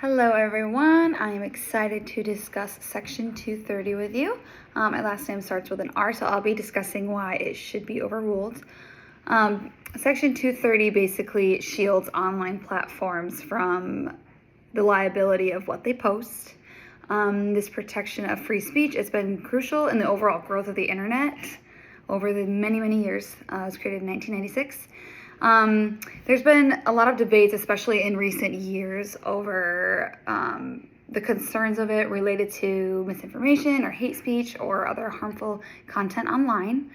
Hello everyone, I am excited to discuss Section 230 with you. My last name starts with an R, so I'll be discussing why it should be overruled. Section 230 basically shields online platforms from the liability of what they post. This protection of free speech has been crucial in the overall growth of the internet over the many years. It was created in 1996. There's been a lot of debates, especially in recent years, over the concerns of it related to misinformation or hate speech or other harmful content online.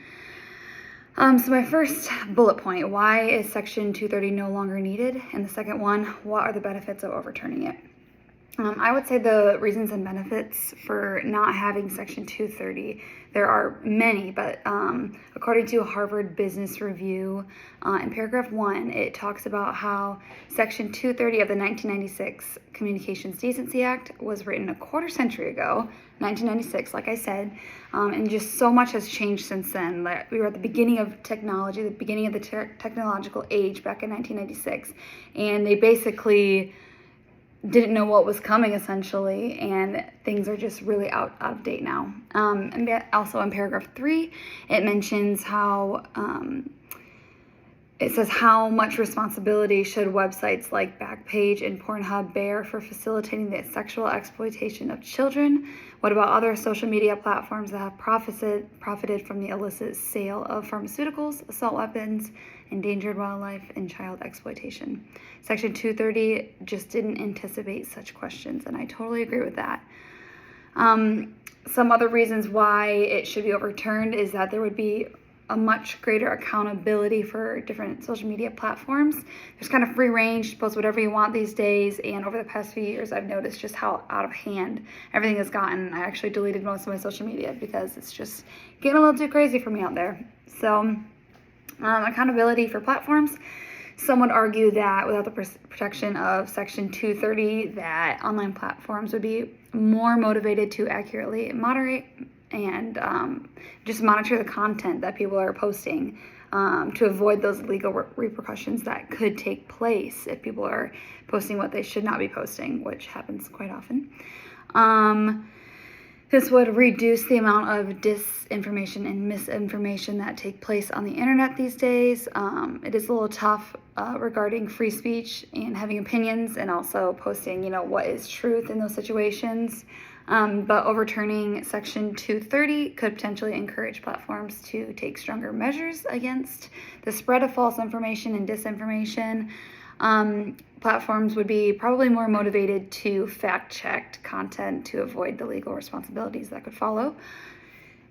So my first bullet point, why is Section 230 no longer needed? And the second one, what are the benefits of overturning it? I would say the reasons and benefits for not having Section 230, there are many, but according to a Harvard Business Review, in paragraph 1, it talks about how Section 230 of the 1996 Communications Decency Act was written a quarter century ago, 1996, like I said, and just so much has changed since then. We were at the beginning of technology, the beginning of the technological age back in 1996, and they basically didn't know what was coming, essentially, and things are just really out of date now. And also in paragraph 3, it mentions how it says how much responsibility should websites like Backpage and Pornhub bear for facilitating the sexual exploitation of children? What about other social media platforms that have profited from the illicit sale of pharmaceuticals, assault weapons, endangered wildlife, and child exploitation? Section 230 just didn't anticipate such questions, and I totally agree with that. Some other reasons why it should be overturned is that there would be a much greater accountability for different social media platforms. There's kind of free range to post whatever you want these days, and over the past few years I've noticed just how out of hand everything has gotten. I actually deleted most of my social media because it's just getting a little too crazy for me out there. So accountability for platforms. Some would argue that without the protection of Section 230, that online platforms would be more motivated to accurately moderate and just monitor the content that people are posting to avoid those legal repercussions that could take place if people are posting what they should not be posting, which happens quite often. This would reduce the amount of disinformation and misinformation that take place on the internet these days. It is a little tough regarding free speech and having opinions, and also posting, what is truth in those situations. But overturning Section 230 could potentially encourage platforms to take stronger measures against the spread of false information and disinformation. Platforms would be probably more motivated to fact-check content to avoid the legal responsibilities that could follow.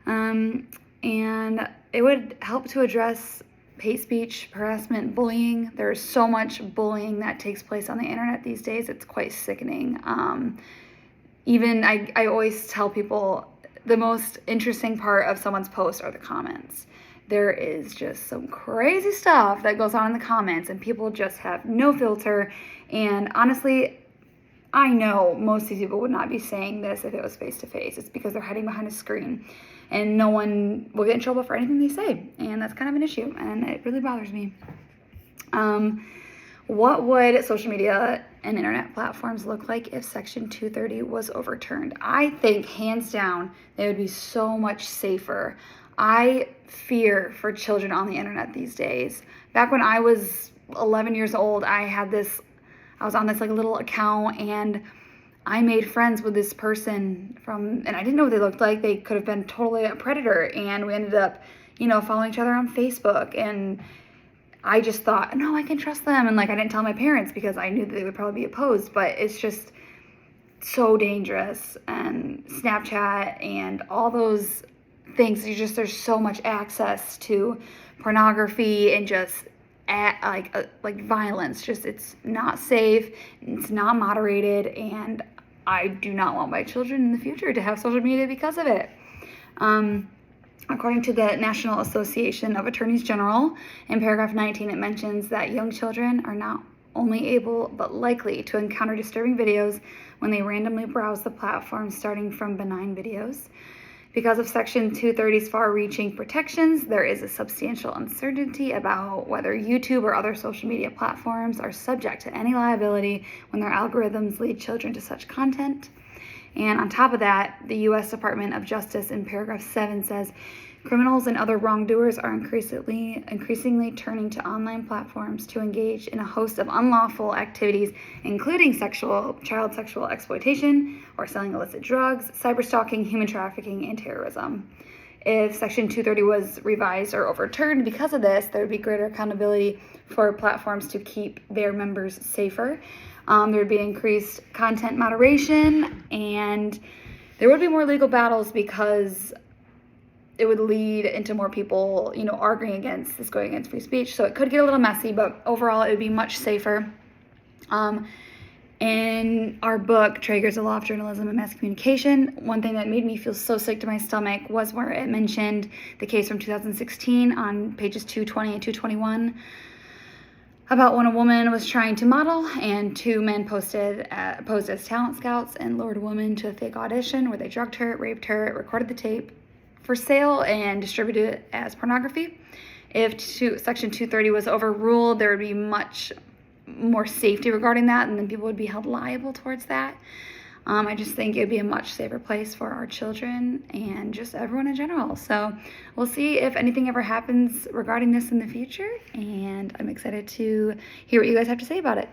And it would help to address hate speech, harassment, bullying. There's so much bullying that takes place on the internet these days. It's quite sickening. Even I always tell people the most interesting part of someone's post are the comments. There is just some crazy stuff that goes on in the comments, and people just have no filter. And honestly, I know most of these people would not be saying this if it was face to face. It's because they're hiding behind a screen, and no one will get in trouble for anything they say. And that's kind of an issue, and it really bothers me. What would social media and internet platforms look like if Section 230 was overturned? I think, hands down, they would be so much safer. I fear for children on the internet these days. Back when I was 11 years old, I was on this little account, and I made friends with this person and I didn't know what they looked like. They could have been totally a predator, and we ended up, following each other on Facebook, and I just thought, no, I can trust them. And I didn't tell my parents because I knew that they would probably be opposed, but it's just so dangerous. And Snapchat and all those things, there's so much access to pornography and just violence. It's not safe, it's not moderated, and I do not want my children in the future to have social media because of it. According to the National Association of Attorneys General, in paragraph 19, it mentions that young children are not only able but likely to encounter disturbing videos when they randomly browse the platform, starting from benign videos Because of Section 230's far-reaching protections, there is a substantial uncertainty about whether YouTube or other social media platforms are subject to any liability when their algorithms lead children to such content. And on top of that, the U.S. Department of Justice in paragraph 7 says, criminals and other wrongdoers are increasingly turning to online platforms to engage in a host of unlawful activities, including child sexual exploitation or selling illicit drugs, cyberstalking, human trafficking, and terrorism. If Section 230 was revised or overturned because of this, there would be greater accountability for platforms to keep their members safer. There would be increased content moderation, and there would be more legal battles because it would lead into more people, arguing against this, going against free speech. So it could get a little messy, but overall it would be much safer. In our book, Trager's The Law of Journalism and Mass Communication, one thing that made me feel so sick to my stomach was where it mentioned the case from 2016 on pages 220 and 221 about when a woman was trying to model and two men posed as talent scouts and lured a woman to a fake audition where they drugged her, raped her, recorded the tape for sale, and distributed it as pornography. If Section 230 was overruled, there would be much more safety regarding that, and then people would be held liable towards that. I just think it would be a much safer place for our children and just everyone in general. So we'll see if anything ever happens regarding this in the future, and I'm excited to hear what you guys have to say about it.